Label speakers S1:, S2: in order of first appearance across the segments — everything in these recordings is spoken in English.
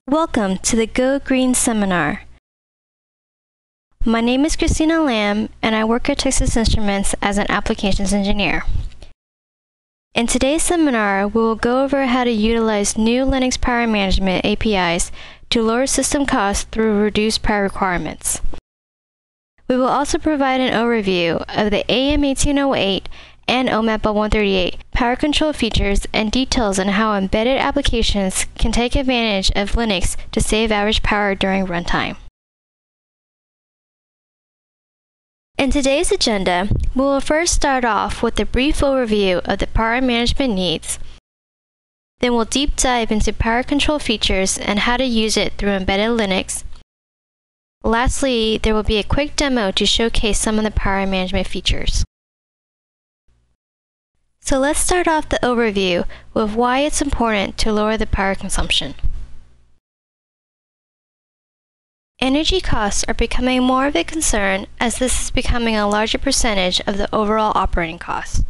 S1: Welcome to the Go Green seminar. My name is Christina Lamb, and I work at Texas Instruments as an applications engineer. In today's seminar, we will go over how to utilize new Linux power management APIs to lower system costs through reduced power requirements. We will also provide an overview of the AM1808 and OMAP 138 power control features and details on how embedded applications can take advantage of Linux to save average power during runtime. In today's agenda, we will first start off with a brief overview of the power management needs. Then we'll deep dive into power control features and how to use it through embedded Linux. Lastly, there will be a quick demo to showcase some of the power management features. So let's start off the overview with why it's important to lower the power consumption. Energy costs are becoming more of a concern as this is becoming a larger percentage of the overall operating costs.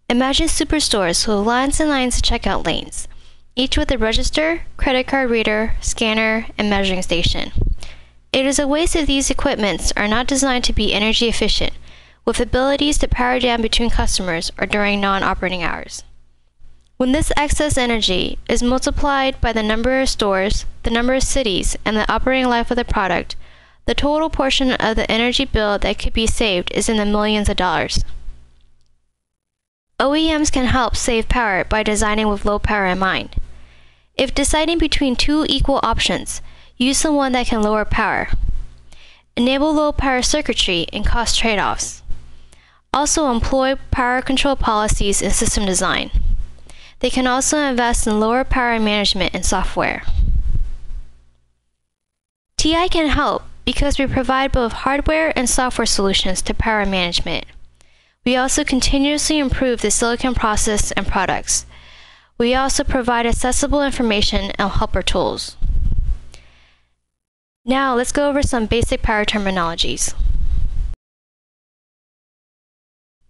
S1: Imagine superstores with lines and lines of checkout lanes, each with a register, credit card reader, scanner, and measuring station. It is a waste if these equipments are not designed to be energy efficient, with abilities to power down between customers or during non-operating hours. When this excess energy is multiplied by the number of stores, the number of cities, and the operating life of the product, the total portion of the energy bill that could be saved is in the millions of dollars. OEMs can help save power by designing with low power in mind. If deciding between two equal options, use the one that can lower power. Enable low power circuitry and cost trade-offs. Also employ power control policies in system design. They can also invest in lower power management and software. TI can help because we provide both hardware and software solutions to power management. We also continuously improve the silicon process and products. We also provide accessible information and helper tools. Now let's go over some basic power terminologies.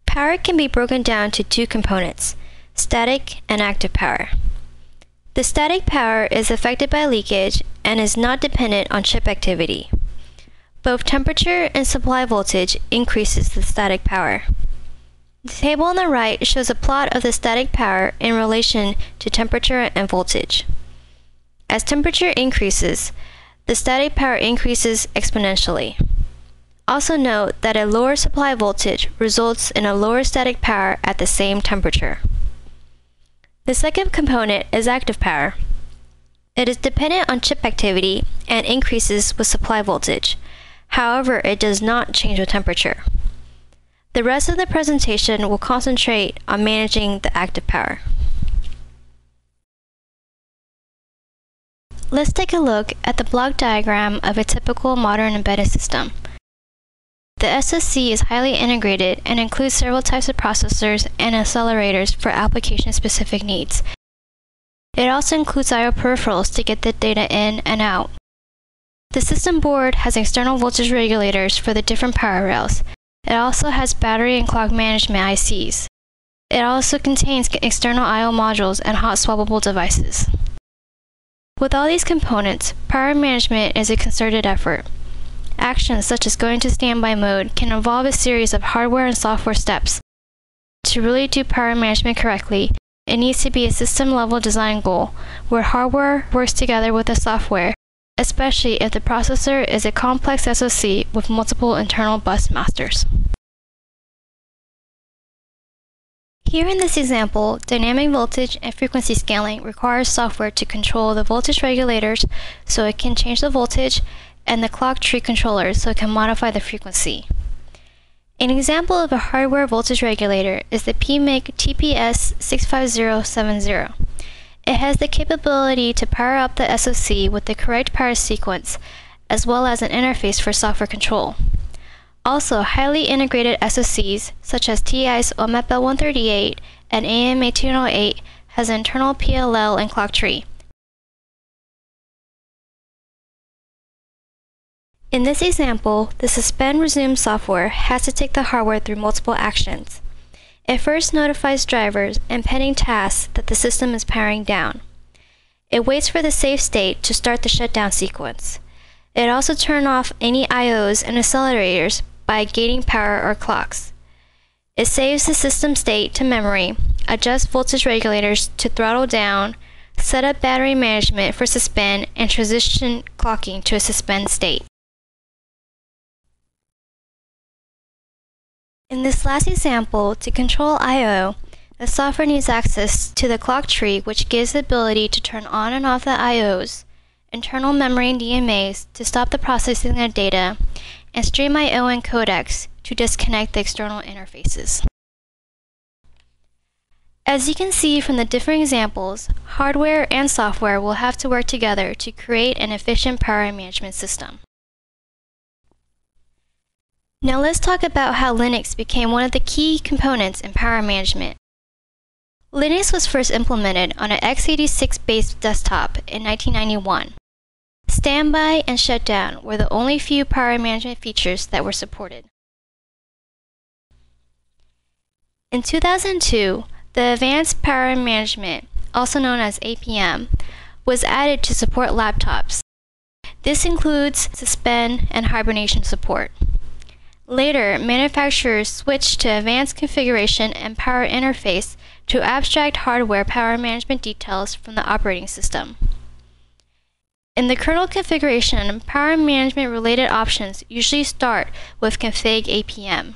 S1: Power can be broken down to two components, static and active power. The static power is affected by leakage and is not dependent on chip activity. Both temperature and supply voltage increases the static power. The table on the right shows a plot of the static power in relation to temperature and voltage. As temperature increases, the static power increases exponentially. Also note that a lower supply voltage results in a lower static power at the same temperature. The second component is active power. It is dependent on chip activity and increases with supply voltage. However, it does not change with temperature. The rest of the presentation will concentrate on managing the active power. Let's take a look at the block diagram of a typical modern embedded system. The SoC is highly integrated and includes several types of processors and accelerators for application-specific needs. It also includes I/O peripherals to get the data in and out. The system board has external voltage regulators for the different power rails. It also has battery and clock management ICs. It also contains external I/O modules and hot swappable devices. With all these components, power management is a concerted effort. Actions such as going to standby mode can involve a series of hardware and software steps. To really do power management correctly, it needs to be a system-level design goal where hardware works together with the software, especially if the processor is a complex SoC with multiple internal bus masters. Here in this example, dynamic voltage and frequency scaling requires software to control the voltage regulators so it can change the voltage, and the clock tree controller so it can modify the frequency. An example of a hardware voltage regulator is the PMIC TPS65070. It has the capability to power up the SoC with the correct power sequence, as well as an interface for software control. Also, highly integrated SoCs, such as TI's OMAP 138 and AM1808, has an internal PLL and clock tree. In this example, the suspend resume software has to take the hardware through multiple actions. It first notifies drivers and pending tasks that the system is powering down. It waits for the safe state to start the shutdown sequence. It also turns off any IOs and accelerators by gating power or clocks. It saves the system state to memory, adjusts voltage regulators to throttle down, set up battery management for suspend, and transition clocking to a suspend state. In this last example, to control I/O, the software needs access to the clock tree, which gives the ability to turn on and off the IOs, internal memory and DMAs to stop the processing of data, and stream I/O and codecs to disconnect the external interfaces. As you can see from the different examples, hardware and software will have to work together to create an efficient power management system. Now let's talk about how Linux became one of the key components in power management. Linux was first implemented on an x86-based desktop in 1991. Standby and shutdown were the only few power management features that were supported. In 2002, the Advanced Power Management, also known as APM, was added to support laptops. This includes suspend and hibernation support. Later, manufacturers switched to advanced configuration and power interface to abstract hardware power management details from the operating system. In the kernel configuration, power management related options usually start with config APM.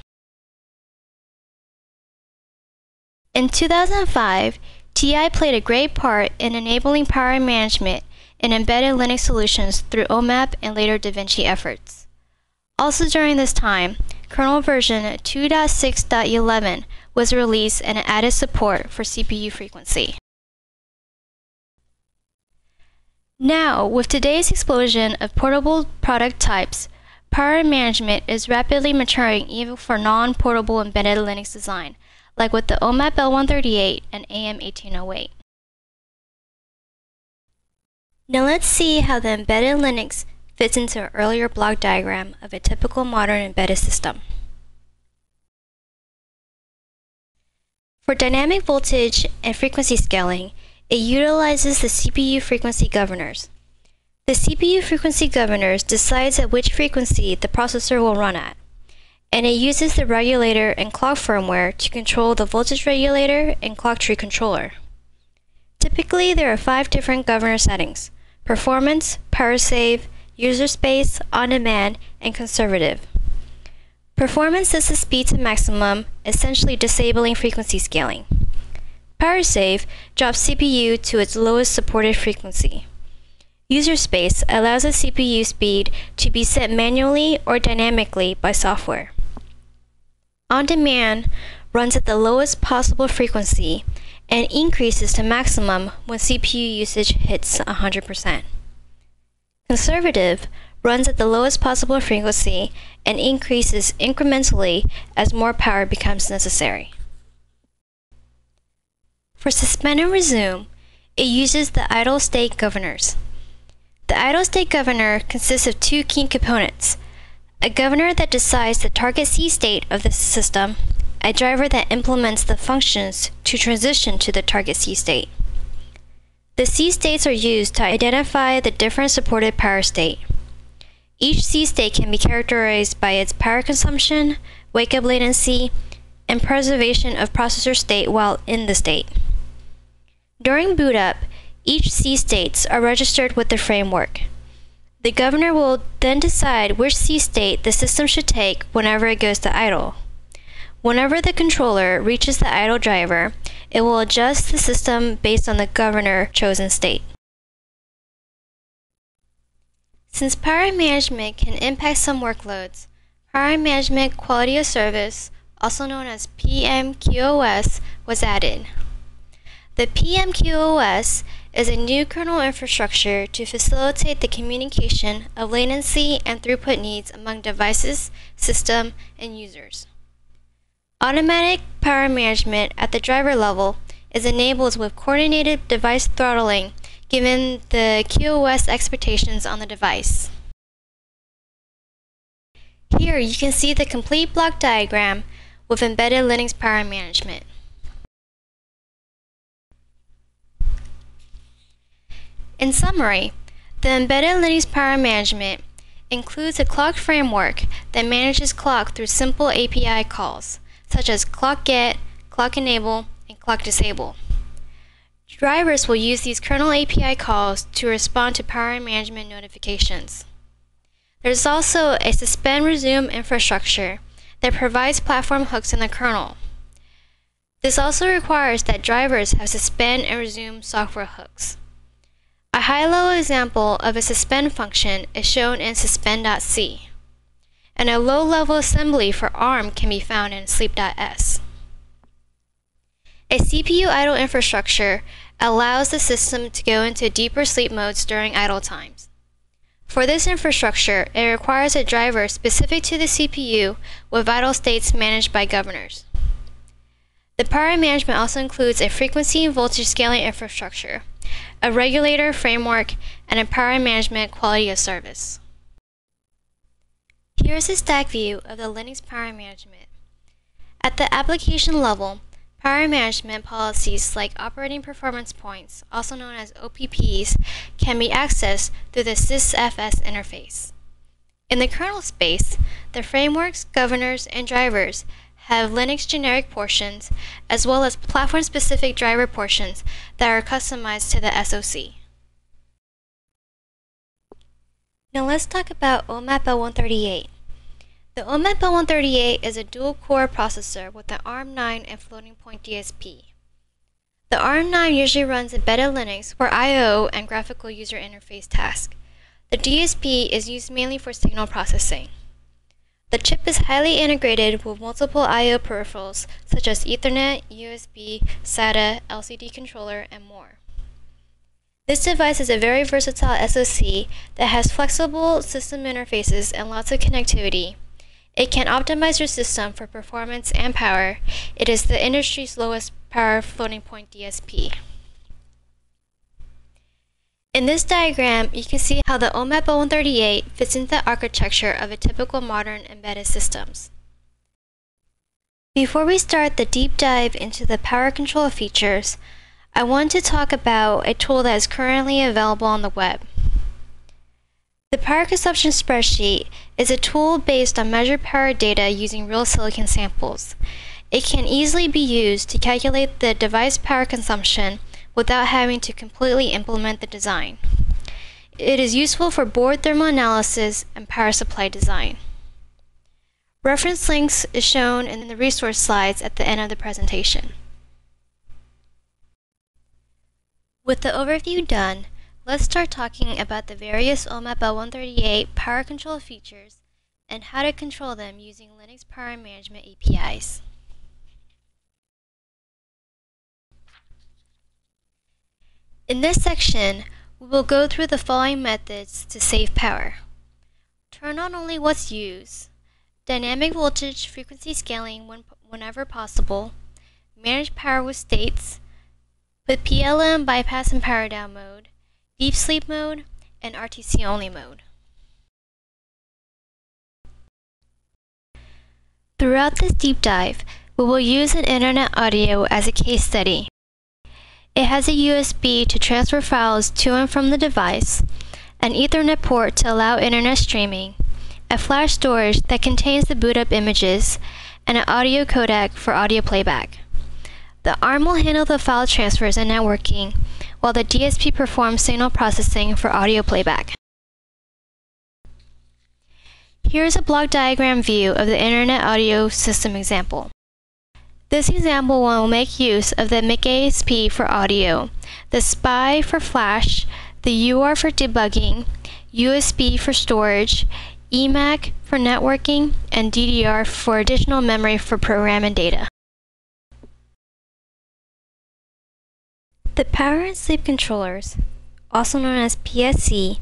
S1: In 2005, TI played a great part in enabling power management in embedded Linux solutions through OMAP and later DaVinci efforts. Also during this time, kernel version 2.6.11 was released and added support for CPU frequency. Now, with today's explosion of portable product types, power management is rapidly maturing even for non-portable embedded Linux design, like with the OMAP L138 and AM1808. Now let's see how the embedded Linux fits into an earlier block diagram of a typical modern embedded system. For dynamic voltage and frequency scaling, it utilizes the CPU frequency governors. The CPU frequency governors decides at which frequency the processor will run at, and it uses the regulator and clock firmware to control the voltage regulator and clock tree controller. Typically, there are 5 different governor settings: performance, power save, user space, on-demand, and conservative. Performance sets the speed to maximum, essentially disabling frequency scaling. Power save drops CPU to its lowest supported frequency. User space allows the CPU speed to be set manually or dynamically by software. On-demand runs at the lowest possible frequency and increases to maximum when CPU usage hits 100%. Conservative runs at the lowest possible frequency and increases incrementally as more power becomes necessary. For suspend and resume, it uses the idle state governors. The idle state governor consists of 2 key components: a governor that decides the target C state of the system, a driver that implements the functions to transition to the target C state. The C states are used to identify the different supported power state. Each C state can be characterized by its power consumption, wake-up latency, and preservation of processor state while in the state. During boot up, each C states are registered with the framework. The governor will then decide which C state the system should take whenever it goes to idle. Whenever the controller reaches the idle driver, it will adjust the system based on the governor chosen state. Since power management can impact some workloads, Power Management Quality of Service, also known as PMQoS, was added. The PMQoS is a new kernel infrastructure to facilitate the communication of latency and throughput needs among devices, system, and users. Automatic power management at the driver level is enabled with coordinated device throttling given the QoS expectations on the device. Here you can see the complete block diagram with embedded Linux power management. In summary, the embedded Linux power management includes a clock framework that manages clock through simple API calls, such as clock get, clock enable, and clock disable. Drivers will use these kernel API calls to respond to power management notifications. There's also a suspend resume infrastructure that provides platform hooks in the kernel. This also requires that drivers have suspend and resume software hooks. A high-level example of a suspend function is shown in suspend.c, and a low-level assembly for ARM can be found in sleep.s. A CPU idle infrastructure allows the system to go into deeper sleep modes during idle times. For this infrastructure, it requires a driver specific to the CPU with vital states managed by governors. The power management also includes a frequency and voltage scaling infrastructure, a regulator framework, and a power management quality of service. Here's a stack view of the Linux power management. At the application level, power management policies like operating performance points, also known as OPPs, can be accessed through the sysfs interface. In the kernel space, the frameworks, governors, and drivers have Linux generic portions, as well as platform-specific driver portions that are customized to the SoC. Now let's talk about OMAP L138. The OMAP L138 is a dual-core processor with an ARM9 and floating-point DSP. The ARM9 usually runs embedded Linux for I/O and graphical user interface tasks. The DSP is used mainly for signal processing. The chip is highly integrated with multiple I/O peripherals such as Ethernet, USB, SATA, LCD controller, and more. This device is a very versatile SoC that has flexible system interfaces and lots of connectivity. It can optimize your system for performance and power. It is the industry's lowest power floating-point DSP. In this diagram, you can see how the OMAP L138 fits into the architecture of a typical modern embedded systems. Before we start the deep dive into the power control features, I want to talk about a tool that is currently available on the web. The power consumption spreadsheet is a tool based on measured power data using real silicon samples. It can easily be used to calculate the device power consumption without having to completely implement the design. It is useful for board thermal analysis and power supply design. Reference links is shown in the resource slides at the end of the presentation. With the overview done, let's start talking about the various OMAP L138 power control features and how to control them using Linux power management APIs. In this section, we will go through the following methods to save power. Turn on only what's used, dynamic voltage frequency scaling whenever possible, manage power with states, put PLM bypass and power down mode, deep sleep mode, and RTC only mode. Throughout this deep dive, we will use an internet audio as a case study. It has a USB to transfer files to and from the device, an Ethernet port to allow internet streaming, a flash storage that contains the boot up images, and an audio codec for audio playback. The ARM will handle the file transfers and networking, while the DSP performs signal processing for audio playback. Here's a block diagram view of the Internet Audio System example. This example will make use of the MIC-ASP for audio, the SPI for flash, the UART for debugging, USB for storage, EMAC for networking, and DDR for additional memory for program and data. The power and sleep controllers, also known as PSC,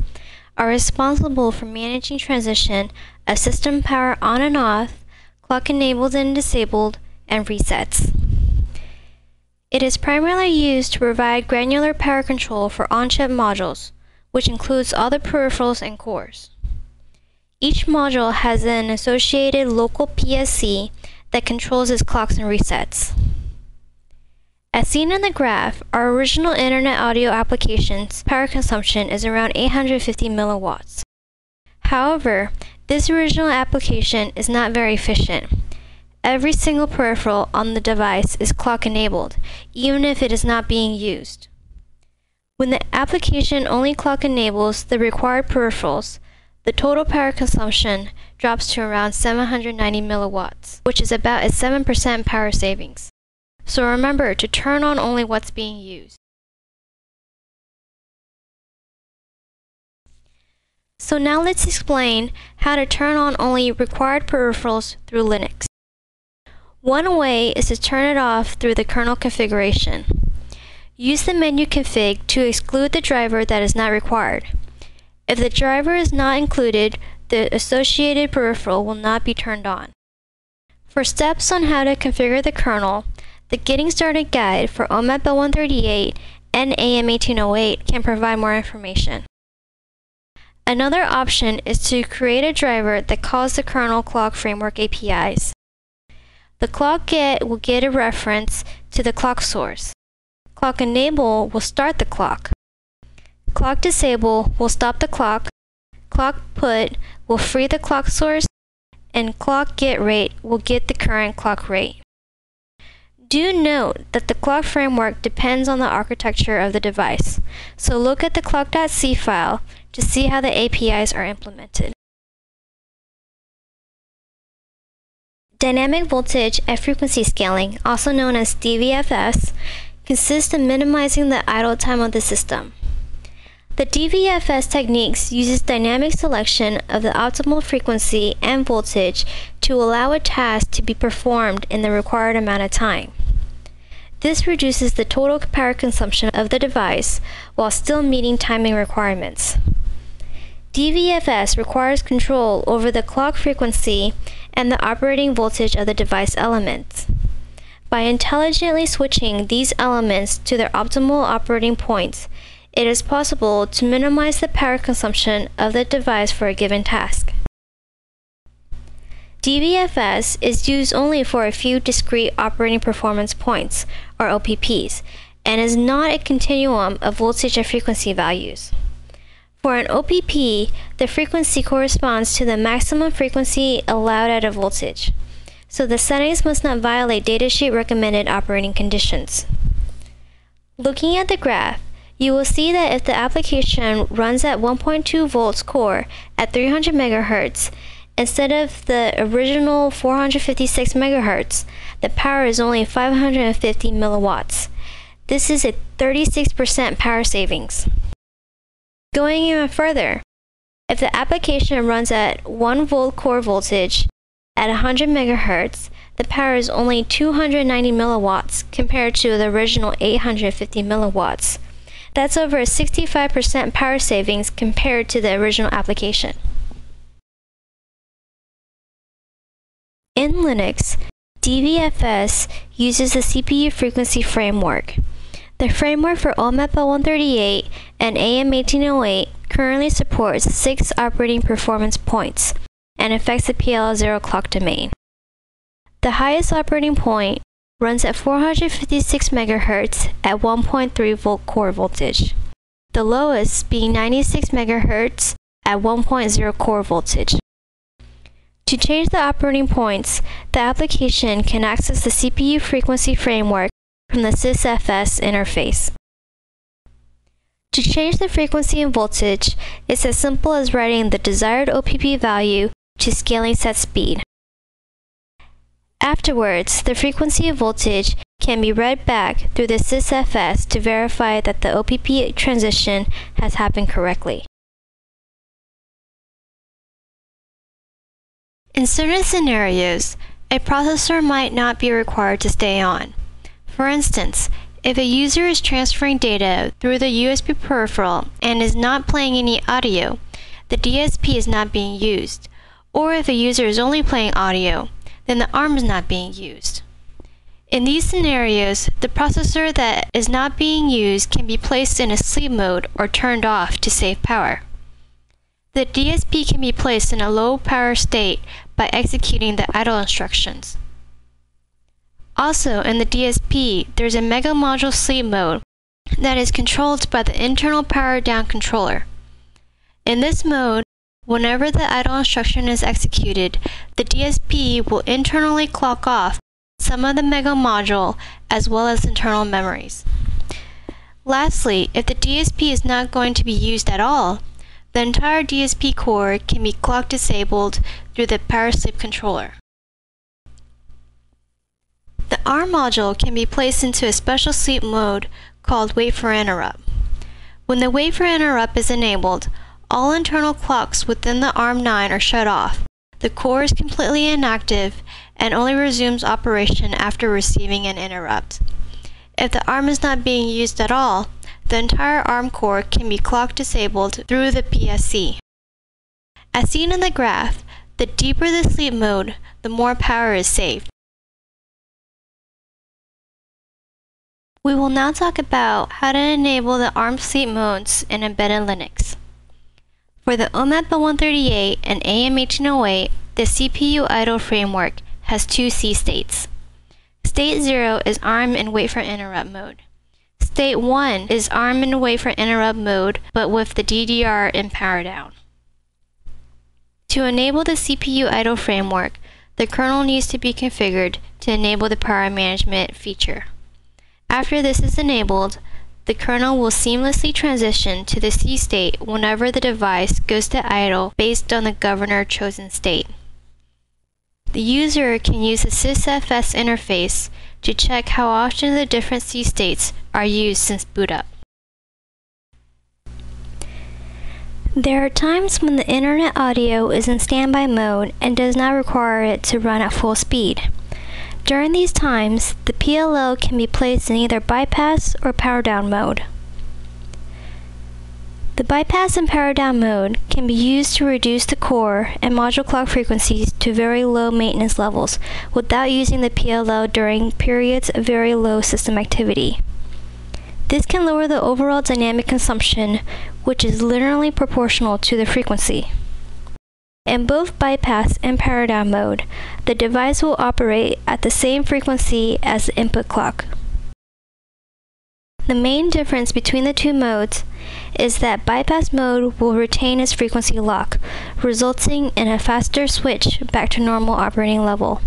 S1: are responsible for managing transition of system power on and off, clock enabled and disabled, and resets. It is primarily used to provide granular power control for on-chip modules, which includes all the peripherals and cores. Each module has an associated local PSC that controls its clocks and resets. As seen in the graph, our original Internet audio application's power consumption is around 850 milliwatts. However, this original application is not very efficient. Every single peripheral on the device is clock enabled, even if it is not being used. When the application only clock enables the required peripherals, the total power consumption drops to around 790 milliwatts, which is about a 7% power savings. So remember to turn on only what's being used. So now let's explain how to turn on only required peripherals through Linux. One way is to turn it off through the kernel configuration. Use the menu config to exclude the driver that is not required. If the driver is not included, the associated peripheral will not be turned on. For steps on how to configure the kernel, the Getting Started guide for OMAP L138 and AM1808 can provide more information. Another option is to create a driver that calls the kernel clock framework APIs. The clock get will get a reference to the clock source. Clock enable will start the clock. Clock disable will stop the clock. Clock put will free the clock source, and clock get rate will get the current clock rate. Do note that the clock framework depends on the architecture of the device, so look at the clock.c file to see how the APIs are implemented. Dynamic voltage and frequency scaling, also known as DVFS, consists in minimizing the idle time of the system. The DVFS techniques uses dynamic selection of the optimal frequency and voltage to allow a task to be performed in the required amount of time. This reduces the total power consumption of the device while still meeting timing requirements. DVFS requires control over the clock frequency and the operating voltage of the device elements. By intelligently switching these elements to their optimal operating points, it is possible to minimize the power consumption of the device for a given task. DVFS is used only for a few discrete operating performance points, or OPPs, and is not a continuum of voltage and frequency values. For an OPP, the frequency corresponds to the maximum frequency allowed at a voltage, so the settings must not violate datasheet recommended operating conditions. Looking at the graph, you will see that if the application runs at 1.2 volts core at 300 MHz, instead of the original 456 MHz, the power is only 550 milliwatts. This is a 36% power savings. Going even further, if the application runs at 1 volt core voltage at 100 MHz, the power is only 290 milliwatts compared to the original 850 milliwatts. That's over a 65% power savings compared to the original application. In Linux, DVFS uses the CPU frequency framework. The framework for OMAP L138 and AM1808 currently supports 6 operating performance points and affects the PL0 clock domain. The highest operating point runs at 456 MHz at 1.3 volt core voltage, the lowest being 96 MHz at 1.0 core voltage. To change the operating points, the application can access the CPU frequency framework from the sysfs interface. To change the frequency and voltage, it's as simple as writing the desired OPP value to scaling set speed. Afterwards, the frequency and voltage can be read back through the sysfs to verify that the OPP transition has happened correctly. In certain scenarios, a processor might not be required to stay on. For instance, if a user is transferring data through the USB peripheral and is not playing any audio, the DSP is not being used. Or if a user is only playing audio, then the ARM is not being used. In these scenarios, the processor that is not being used can be placed in a sleep mode or turned off to save power. The DSP can be placed in a low power state by executing the idle instructions. Also, in the DSP, there's a mega module sleep mode that is controlled by the internal power down controller. In this mode, whenever the idle instruction is executed, the DSP will internally clock off some of the mega module as well as internal memories. Lastly, if the DSP is not going to be used at all, the entire DSP core can be clock disabled through the power sleep controller. The ARM module can be placed into a special sleep mode called Wait for Interrupt. When the Wait for Interrupt is enabled, all internal clocks within the ARM9 are shut off. The core is completely inactive and only resumes operation after receiving an interrupt. If the ARM is not being used at all, the entire ARM core can be clock disabled through the PSC. As seen in the graph, the deeper the sleep mode, the more power is saved. We will now talk about how to enable the ARM sleep modes in embedded Linux. For the OMAP L138 and AM1808, the CPU idle framework has two C states. State 0 is ARM and wait for interrupt mode. State 1 is ARM and wait for interrupt mode, but with the DDR in power down. To enable the CPU idle framework, the kernel needs to be configured to enable the power management feature. After this is enabled, the kernel will seamlessly transition to the C state whenever the device goes to idle based on the governor chosen state. The user can use the sysfs interface to check how often the different C states are used since boot up. There are times when the internet audio is in standby mode and does not require it to run at full speed. During these times, the PLL can be placed in either bypass or power down mode. The bypass and power down mode can be used to reduce the core and module clock frequencies to very low maintenance levels without using the PLL during periods of very low system activity. This can lower the overall dynamic consumption, which is linearly proportional to the frequency. In both bypass and power down mode, the device will operate at the same frequency as the input clock. The main difference between the two modes is that bypass mode will retain its frequency lock, resulting in a faster switch back to normal operating level.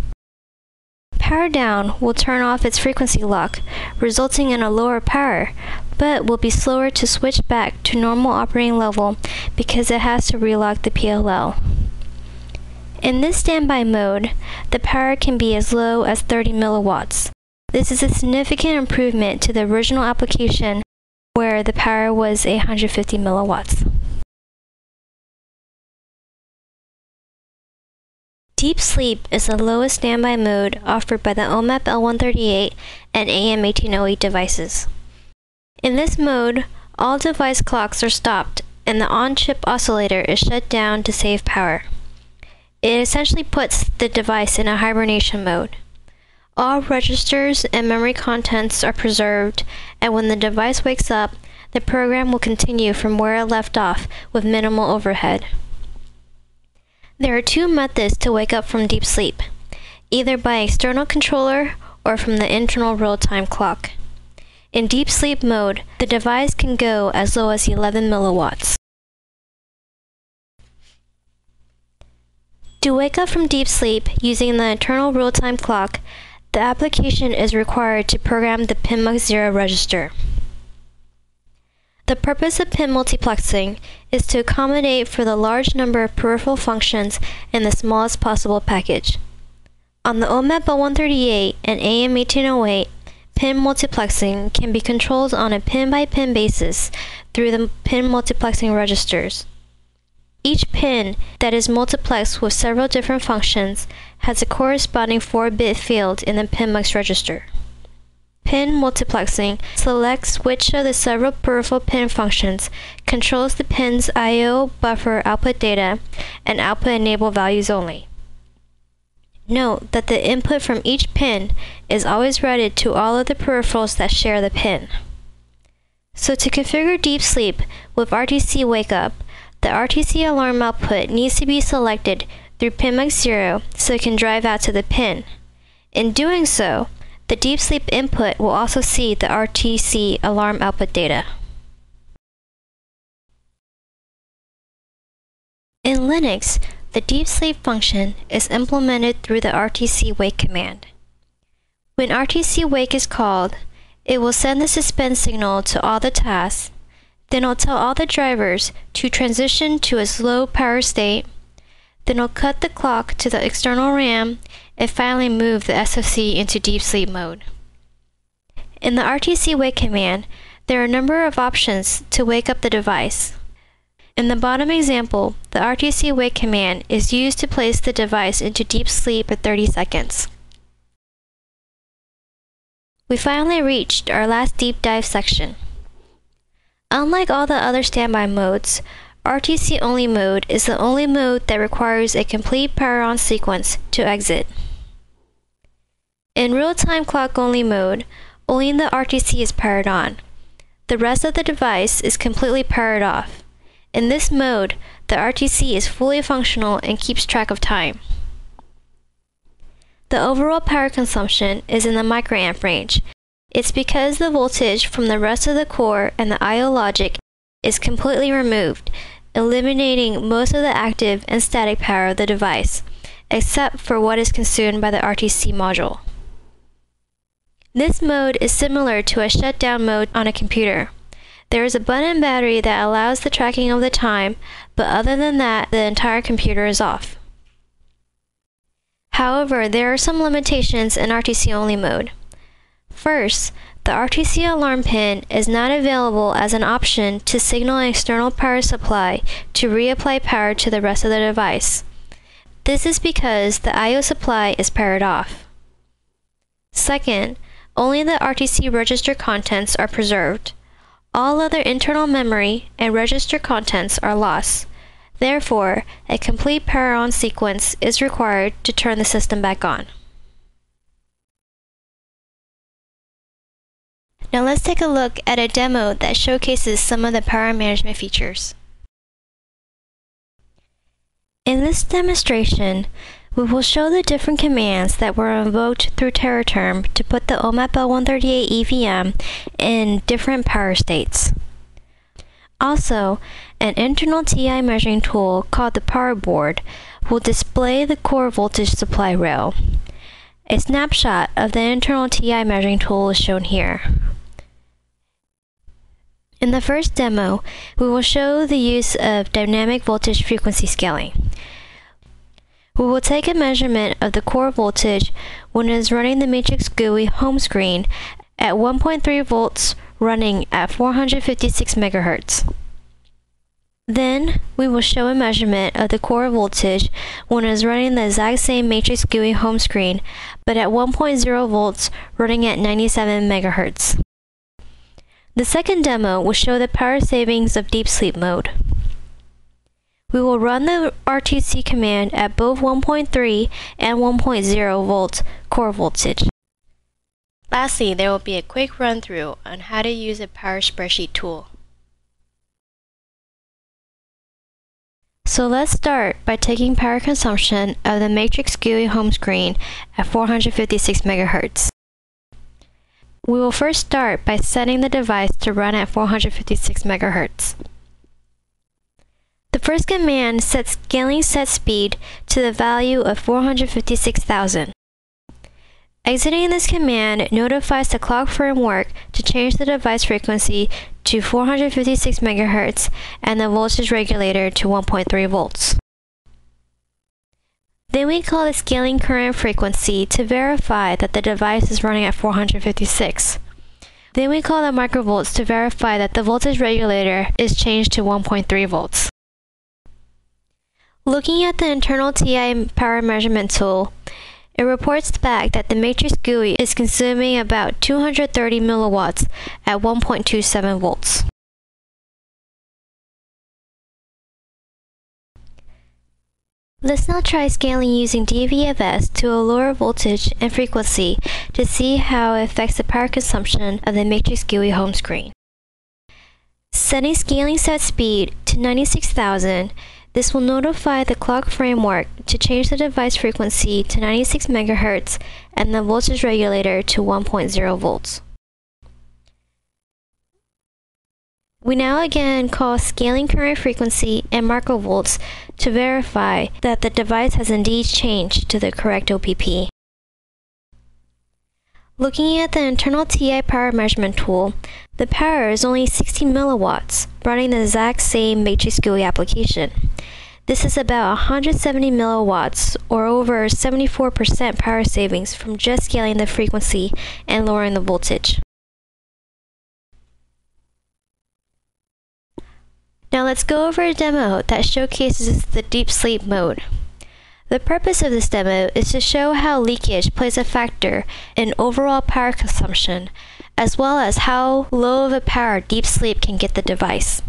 S1: Power down will turn off its frequency lock, resulting in a lower power, but will be slower to switch back to normal operating level because it has to relock the PLL. In this standby mode, the power can be as low as 30 milliwatts. This is a significant improvement to the original application where the power was 150 milliwatts. Deep sleep is the lowest standby mode offered by the OMAP L138 and AM1808 devices. In this mode, all device clocks are stopped and the on-chip oscillator is shut down to save power. It essentially puts the device in a hibernation mode. All registers and memory contents are preserved, and when the device wakes up, the program will continue from where it left off with minimal overhead. There are two methods to wake up from deep sleep, either by external controller or from the internal real-time clock. In deep sleep mode, the device can go as low as 11 milliwatts. To wake up from deep sleep using the internal real-time clock, the application is required to program the PINMUX0 register. The purpose of pin multiplexing is to accommodate for the large number of peripheral functions in the smallest possible package. On the OMAP L138 and AM1808, pin multiplexing can be controlled on a pin-by-pin basis through the pin multiplexing registers. Each pin that is multiplexed with several different functions has a corresponding 4-bit field in the PINMUX register. Pin multiplexing selects which of the several peripheral pin functions controls the pin's I/O buffer output data and output enable values only. Note that the input from each pin is always routed to all of the peripherals that share the pin. So to configure deep sleep with RTC wake up, the RTC alarm output needs to be selected through PINMUX0 so it can drive out to the pin. In doing so, the deep sleep input will also see the RTC alarm output data. In Linux, the deep sleep function is implemented through the RTC wake command. When RTC wake is called, it will send the suspend signal to all the tasks, then it'll tell all the drivers to transition to a slow power state, then it'll cut the clock to the external RAM, and finally move the SoC into deep sleep mode. In the RTC wake command, there are a number of options to wake up the device. In the bottom example, the RTC wake command is used to place the device into deep sleep for 30 seconds. We finally reached our last deep dive section. Unlike all the other standby modes, RTC only mode is the only mode that requires a complete power on sequence to exit. In real-time clock only mode, only the RTC is powered on. The rest of the device is completely powered off. In this mode, the RTC is fully functional and keeps track of time. The overall power consumption is in the microamp range. It's because the voltage from the rest of the core and the I/O logic is completely removed, eliminating most of the active and static power of the device, except for what is consumed by the RTC module. This mode is similar to a shutdown mode on a computer. There is a button battery that allows the tracking of the time, but other than that, the entire computer is off. However, there are some limitations in RTC only mode. First, the RTC alarm pin is not available as an option to signal an external power supply to reapply power to the rest of the device. This is because the I/O supply is powered off. Second, only the RTC register contents are preserved. All other internal memory and register contents are lost. Therefore, a complete power on sequence is required to turn the system back on. Now let's take a look at a demo that showcases some of the power management features. In this demonstration, we will show the different commands that were invoked through TerraTerm to put the OMAP L138 EVM in different power states. Also, an internal TI measuring tool called the power board will display the core voltage supply rail. A snapshot of the internal TI measuring tool is shown here. In the first demo, we will show the use of dynamic voltage frequency scaling. We will take a measurement of the core voltage when it is running the Matrix GUI home screen at 1.3 volts running at 456 MHz. Then, we will show a measurement of the core voltage when it is running the exact same Matrix GUI home screen, but at 1.0 volts running at 97 MHz. The second demo will show the power savings of deep sleep mode. We will run the RTC command at both 1.3 and 1.0 volts core voltage. Lastly, there will be a quick run-through on how to use a power spreadsheet tool. So let's start by taking power consumption of the Matrix GUI home screen at 456 MHz. We will first start by setting the device to run at 456 MHz. The first command sets scaling set speed to the value of 456,000. Exiting this command notifies the clock framework to change the device frequency to 456 MHz and the voltage regulator to 1.3 volts. Then we call the scaling current frequency to verify that the device is running at 456. Then we call the microvolts to verify that the voltage regulator is changed to 1.3 volts. Looking at the internal TI power measurement tool, it reports back that the Matrix GUI is consuming about 230 milliwatts at 1.27 volts. Let's now try scaling using DVFS to a lower voltage and frequency to see how it affects the power consumption of the Matrix GUI home screen. Setting scaling set speed to 96,000, This will notify the clock framework to change the device frequency to 96 MHz and the voltage regulator to 1.0 volts. We now again call scaling current frequency and microvolts to verify that the device has indeed changed to the correct OPP. Looking at the internal TI power measurement tool, the power is only 16 milliwatts, running the exact same matrix GUI application. This is about 170 milliwatts, or over 74% power savings from just scaling the frequency and lowering the voltage. Now let's go over a demo that showcases the deep sleep mode. The purpose of this demo is to show how leakage plays a factor in overall power consumption, as well as how low of a power deep sleep can get the device.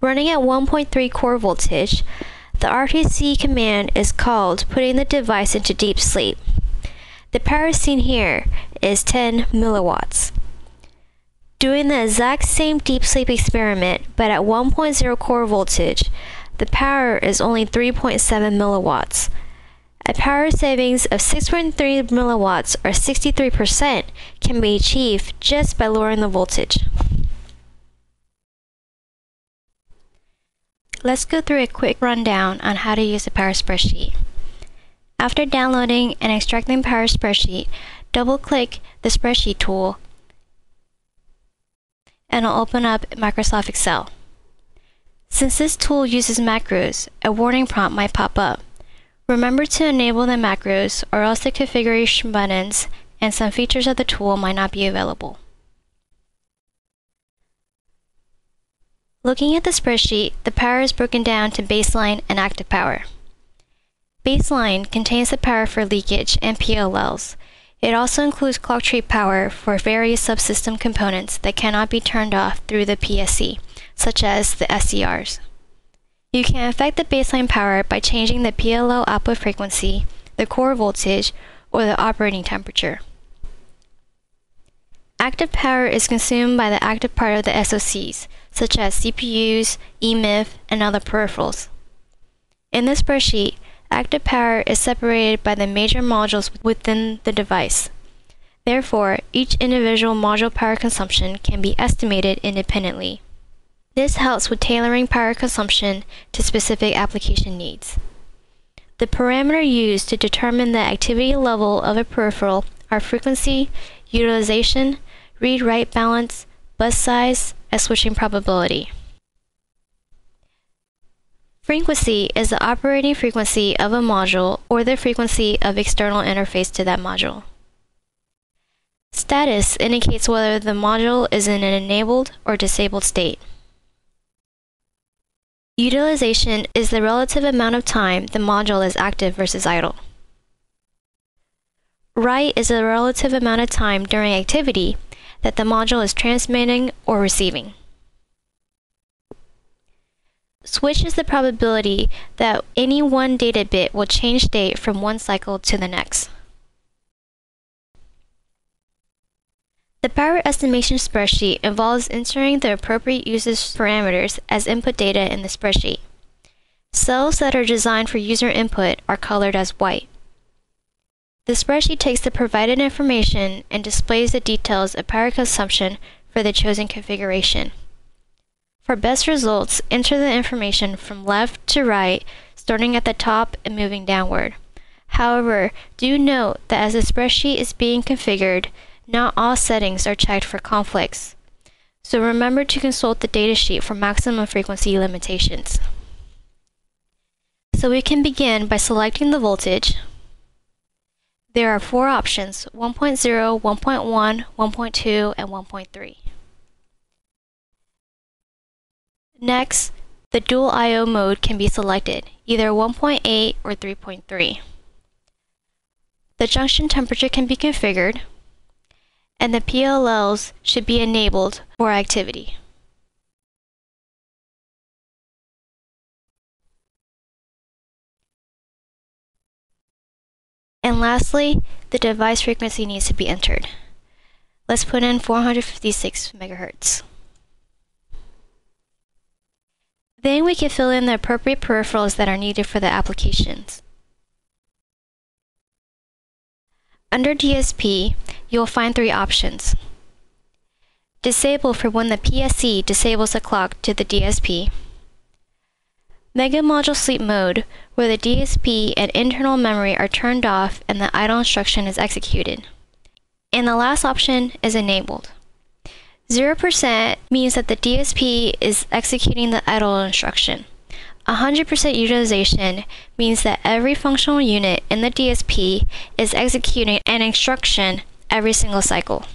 S1: Running at 1.3 core voltage, the RTC command is called putting the device into deep sleep. The power seen here is 10 milliwatts. Doing the exact same deep sleep experiment, but at 1.0 core voltage, the power is only 3.7 milliwatts. A power savings of 6.3 milliwatts, or 63%, can be achieved just by lowering the voltage. Let's go through a quick rundown on how to use the power spreadsheet. After downloading and extracting power spreadsheet, double-click the spreadsheet tool and it'll open up Microsoft Excel. Since this tool uses macros, a warning prompt might pop up. Remember to enable the macros, or else the configuration buttons and some features of the tool might not be available. Looking at the spreadsheet, the power is broken down to baseline and active power. Baseline contains the power for leakage and PLLs. It also includes clock tree power for various subsystem components that cannot be turned off through the PSC, such as the SCRs. You can affect the baseline power by changing the PLL output frequency, the core voltage, or the operating temperature. Active power is consumed by the active part of the SoCs, such as CPUs, EMIB, and other peripherals. In the spreadsheet, active power is separated by the major modules within the device. Therefore, each individual module power consumption can be estimated independently. This helps with tailoring power consumption to specific application needs. The parameter used to determine the activity level of a peripheral are frequency, utilization, read-write balance, bus size, and switching probability. Frequency is the operating frequency of a module or the frequency of external interface to that module. Status indicates whether the module is in an enabled or disabled state. Utilization is the relative amount of time the module is active versus idle. Write is the relative amount of time during activity that the module is transmitting or receiving. Switch is the probability that any one data bit will change state from one cycle to the next. The power estimation spreadsheet involves entering the appropriate usage parameters as input data in the spreadsheet. Cells that are designed for user input are colored as white. The spreadsheet takes the provided information and displays the details of power consumption for the chosen configuration. For best results, enter the information from left to right, starting at the top and moving downward. However, do note that as the spreadsheet is being configured, not all settings are checked for conflicts. So remember to consult the datasheet for maximum frequency limitations. So we can begin by selecting the voltage. There are 4 options: 1.0, 1.1, 1.2, and 1.3. Next, the dual I/O mode can be selected, either 1.8 or 3.3. The junction temperature can be configured, and the PLLs should be enabled for activity. And lastly, the device frequency needs to be entered. Let's put in 456 MHz. Then we can fill in the appropriate peripherals that are needed for the applications. Under DSP, you will find 3 options. Disable for when the PSC disables the clock to the DSP. Mega Module Sleep Mode, where the DSP and internal memory are turned off and the idle instruction is executed. And the last option is enabled. 0% means that the DSP is executing the idle instruction. 100% utilization means that every functional unit in the DSP is executing an instruction every single cycle.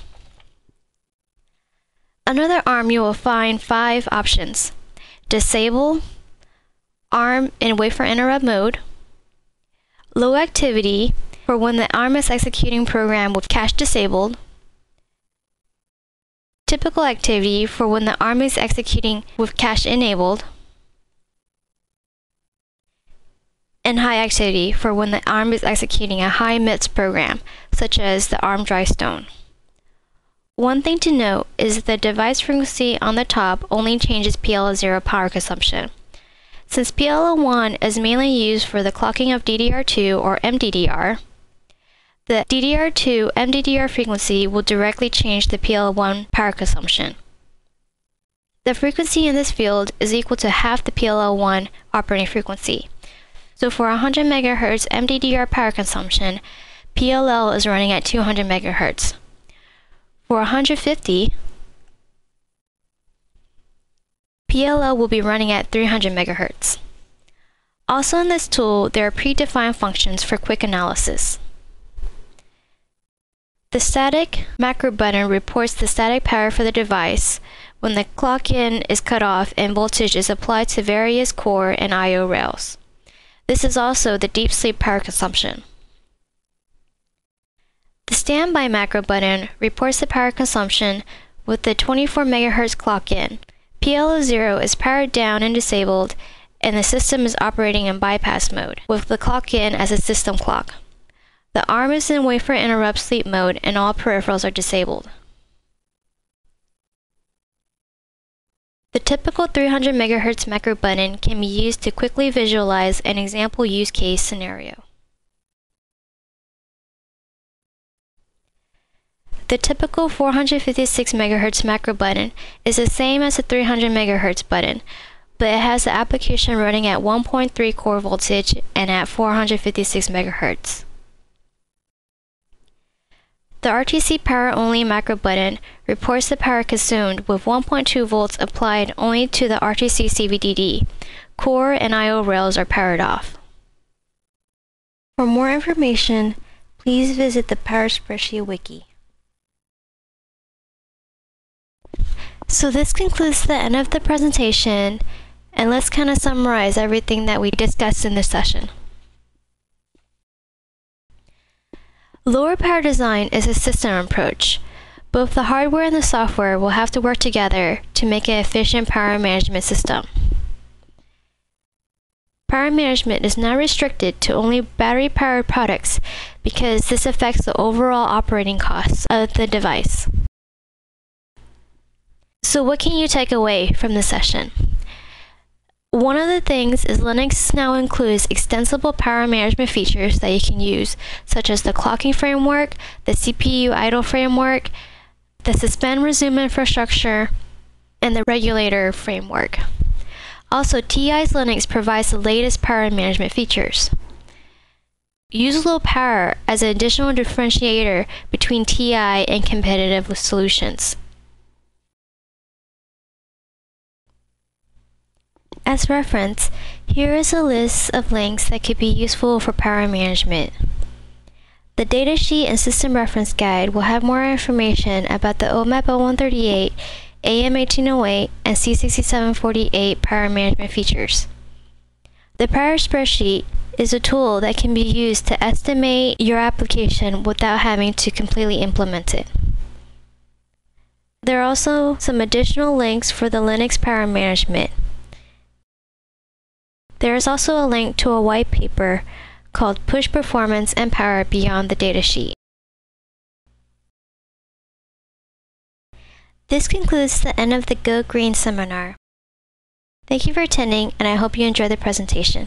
S1: Under the ARM, you will find 5 options. Disable, ARM in wait for interrupt mode, low activity for when the ARM is executing program with cache disabled, typical activity for when the ARM is executing with cache enabled, and high activity for when the ARM is executing a high MIPS program, such as the ARM dry stone. One thing to note is that the device frequency on the top only changes PLO0 power consumption. Since PLO1 is mainly used for the clocking of DDR2 or MDDR, the DDR2 MDDR frequency will directly change the PLO1 power consumption. The frequency in this field is equal to half the PLO1 operating frequency. So for 100 MHz MDDR power consumption, PLL is running at 200 MHz. For 150, PLL will be running at 300 MHz. Also in this tool, there are predefined functions for quick analysis. The static macro button reports the static power for the device when the clock in is cut off and voltage is applied to various core and I/O rails. This is also the deep sleep power consumption. The standby macro button reports the power consumption with the 24 MHz clock in. PLO0 is powered down and disabled, and the system is operating in bypass mode, with the clock in as a system clock. The ARM is in wait for interrupt sleep mode, and all peripherals are disabled. The typical 300 MHz macro button can be used to quickly visualize an example use case scenario. The typical 456 MHz macro button is the same as the 300 MHz button, but it has the application running at 1.3 core voltage and at 456 MHz. The RTC power only macro button reports the power consumed with 1.2 volts applied only to the RTC CVDD. Core and I/O rails are powered off. For more information, please visit the Power Spreadsheet Wiki. So this concludes the end of the presentation, and let's kind of summarize everything that we discussed in this session. Lower power design is a system approach. Both the hardware and the software will have to work together to make an efficient power management system. Power management is not restricted to only battery-powered products because this affects the overall operating costs of the device. So what can you take away from this session? One of the things is Linux now includes extensible power management features that you can use, such as the clocking framework, the CPU idle framework, the suspend resume infrastructure, and the regulator framework. Also, TI's Linux provides the latest power management features. Use low power as an additional differentiator between TI and competitive solutions. As reference, here is a list of links that could be useful for power management. The datasheet and system reference guide will have more information about the OMAP 0138, AM 1808, and C6748 power management features. The Power Spreadsheet is a tool that can be used to estimate your application without having to completely implement it. There are also some additional links for the Linux power management. There is also a link to a white paper called Push Performance and Power Beyond the Datasheet. This concludes the end of the Go Green seminar. Thank you for attending, and I hope you enjoy the presentation.